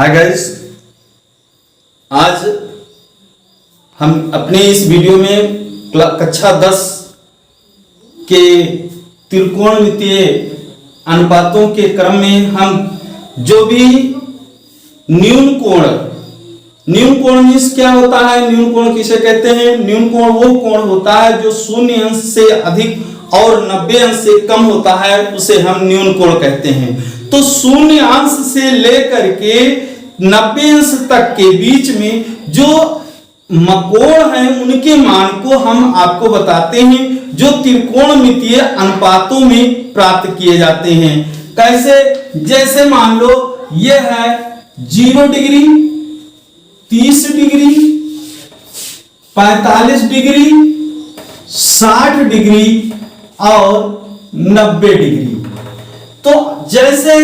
Hi guys, आज हम अपने इस वीडियो में कक्षा 10 के त्रिकोणमितीय अनुपातों के क्रम में हम जो भी न्यून कोण मीन्स क्या होता है, न्यून कोण किसे कहते हैं? न्यून कोण वो कोण होता है जो 0 अंश से अधिक और 90 अंश से कम होता है, उसे हम न्यून कोण कहते हैं। तो 0 अंश से लेकर के 90 अंश तक के बीच में जो कोण हैं उनके मान को हम आपको बताते हैं, जो त्रिकोणमितीय अनुपातों में प्राप्त किए जाते हैं। कैसे? जैसे मान लो ये है 0 डिग्री, 30 डिग्री, 45 डिग्री, 60 डिग्री और 90 डिग्री। तो जैसे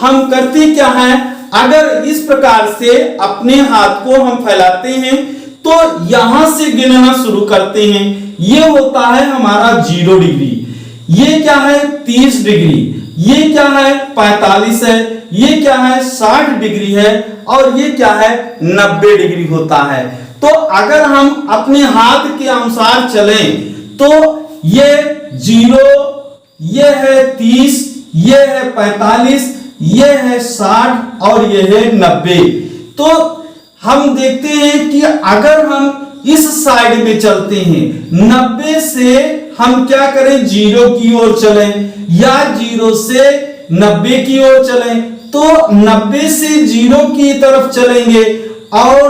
हम करते क्या है, अगर इस प्रकार से अपने हाथ को हम फैलाते हैं तो यहां से गिनना शुरू करते हैं। ये होता है हमारा 0 डिग्री, ये क्या है 30 डिग्री, ये क्या है 45 है, ये क्या है 60 डिग्री है और ये क्या है 90 डिग्री होता है। तो अगर हम अपने हाथ के अनुसार चलें तो ये 0, ये है 30, ये है 45, ये है 60 और ये है 90। तो हम देखते हैं कि अगर हम इस साइड में चलते हैं 90 से हम क्या करें 0 की ओर चलें या 0 से 90 की ओर चलें, तो 90 से 0 की तरफ चलेंगे और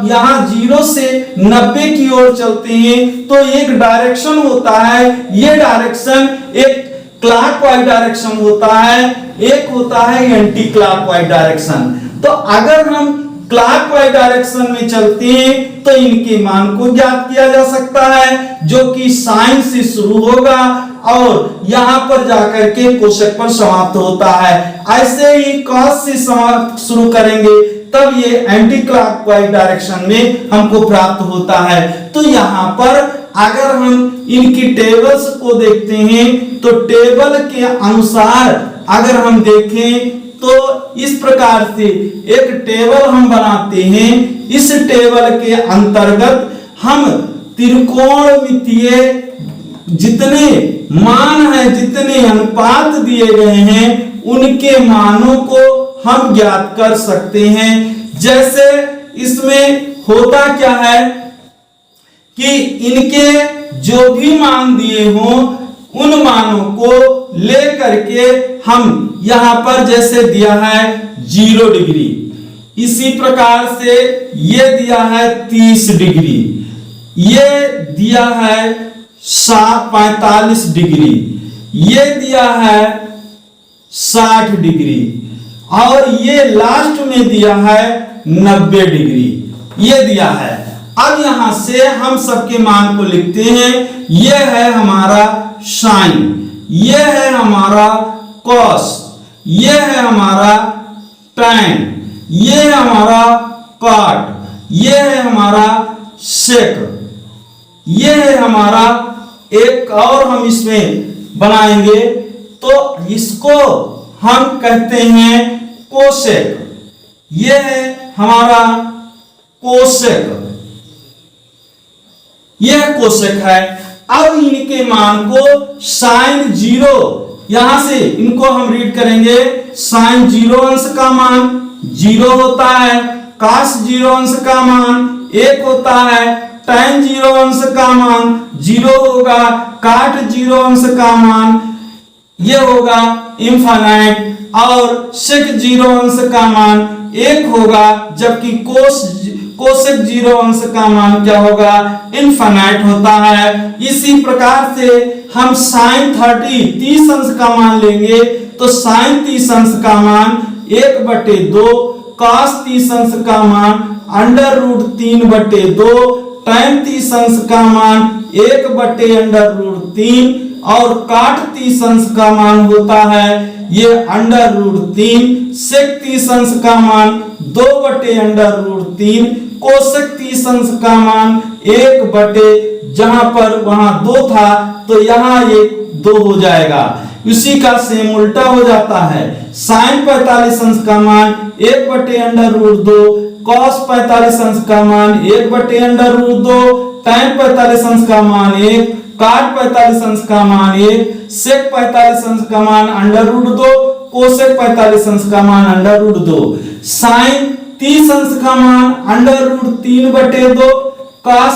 यहां 0 से 90 की ओर चलते हैं तो एक डायरेक्शन होता है, ये डायरेक्शन एक क्लॉकवाइज डायरेक्शन होता है, एक होता है एंटी क्लॉकवाइज डायरेक्शन। तो अगर हम क्लॉकवाइज डायरेक्शन में चलते हैं तो इनके मान को ज्ञात किया जा सकता है, जो कि साइन से शुरू होगा और यहां पर जाकर के कोशक पर समाप्त होता है। ऐसे ही कॉस से समाप्त शुरू करेंगे तब ये एंटी क्लॉकवाइज डायरेक्शन में हमको प्राप्त होता है। तो यहां पर अगर हम इनकी टेबल्स को देखते हैं तो टेबल के अनुसार अगर हम देखें तो इस प्रकार से एक टेबल हम बनाते हैं। इस टेबल के अंतर्गत हम त्रिकोणमितीय जितने मान हैं, जितने अनुपात दिए गए हैं, उनके मानों को हम ज्ञात कर सकते हैं। जैसे इसमें होता क्या है कि इनके जो भी मान दिए हों उन मानों को लेकर के हम यहां पर जैसे दिया है 0 डिग्री, इसी प्रकार से ये दिया है 30 डिग्री, ये दिया है 45 डिग्री, ये दिया है 60 डिग्री और ये लास्ट में दिया है 90 डिग्री, ये दिया है। अब यहां से हम सबके मान को लिखते हैं। ये है हमारा साइन, ये है हमारा कॉस, ये है हमारा टैन, ये है हमारा कॉट, ये है हमारा सेक, ये है हमारा एक और हम इसमें बनाएंगे तो इसको हम कहते हैं कोसेक, ये है हमारा कोसेक, यह कोसेक है। अब इनके मान को साइन 0, यहां से इनको हम रीड करेंगे। साइन 0 अंश का मान 0 होता है, कॉस 0 अंश का मान 1 होता है, टैन 0 अंश का मान 0 होगा, काट 0 अंश का मान ये होगा इनफाइनाइट और सेक 0 अंश का मान 1 होगा, जबकि कोसेक 0 अंश का मान क्या होगा इनफाइनाइट होता है। इसी प्रकार से हम साइन 30 अंश का मान लेंगे तो साइन 30 अंश का मान 1/2, कॉस 30 अंश का मान √3/2, टैन 30 अंश का मान 1/√3 और काट 30 अंश का मान होता है ये √3, सेक 30 अंश का मान 2/√3, कोसेक 30 अंश का मान 1/, जहां पर वहां 2 था तो यहां ये 2 हो जाएगा। उसी का सेम उल्टा हो जाता है। साइन 45 अंश का मान 1/√2, कॉस 45 अंश का मान 1/√2, tan 45 अंश का मान 1, काट 45 अंश का मान 1, सेक 45 अंश का मान √2, कोसेक 45 अंश का मान √2, साइन 30 अंश का मान √3/2, कॉस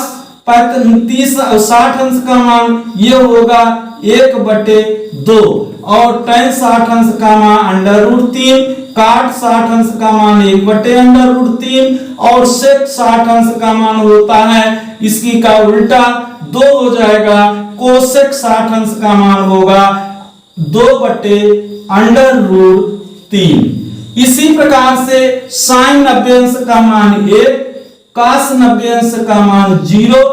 60 अंश का मान ये होगा 1/2 और tan 60 अंश का मान √3, काट 60 अंश का मान 1/√3 और सेक 60 अंश का मान होता है इसकी का उल्टा 2 हो जाएगा। कोसेक 60 अंश का मान होगा 2/√3। इसी प्रकार से साइन 90 अंश का मान 1, कॉस 90 अंश का मान 0,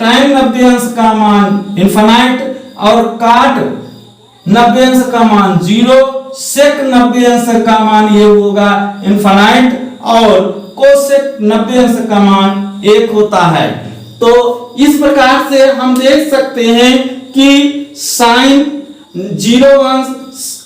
tan 90 अंश का मान इनफिनाइट और काट 90 अंश का मान 0, सेक 90 अंश का मान ये होगा इनफिनाइट और कोसेक 90 अंश का मान 1 होता है। तो इस प्रकार से हम देख सकते हैं कि साइन 0 अंश,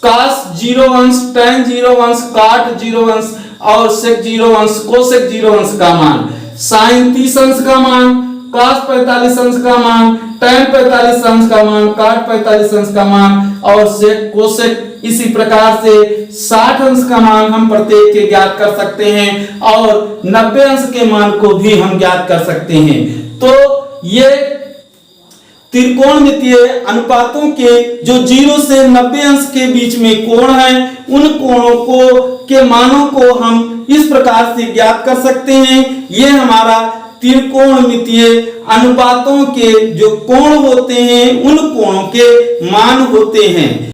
कॉस 0 अंश, tan 0 अंश, काट 0 अंश और सेक 0 अंश, कोसेक 0 अंश का मान, साइन 30 अंश का मान, कॉस 45 अंश का मान, tan 45 अंश का मान, काट 45 अंश का मान और सेक कोसेक। इसी प्रकार से 60 अंश का मान हम प्रत्येक के ज्ञात कर सकते हैं और 90 अंश के मान को भी हम ज्ञात कर सकते हैं। तो ये त्रिकोणमितीय अनुपातों के जो 0 से 90 अंश के बीच में कोण है उन कोणों को के मानों को हम इस प्रकार से ज्ञात कर सकते हैं। ये हमारा त्रिकोणमितीय अनुपातों के जो कोण होते हैं उन कोणों के मान होते हैं।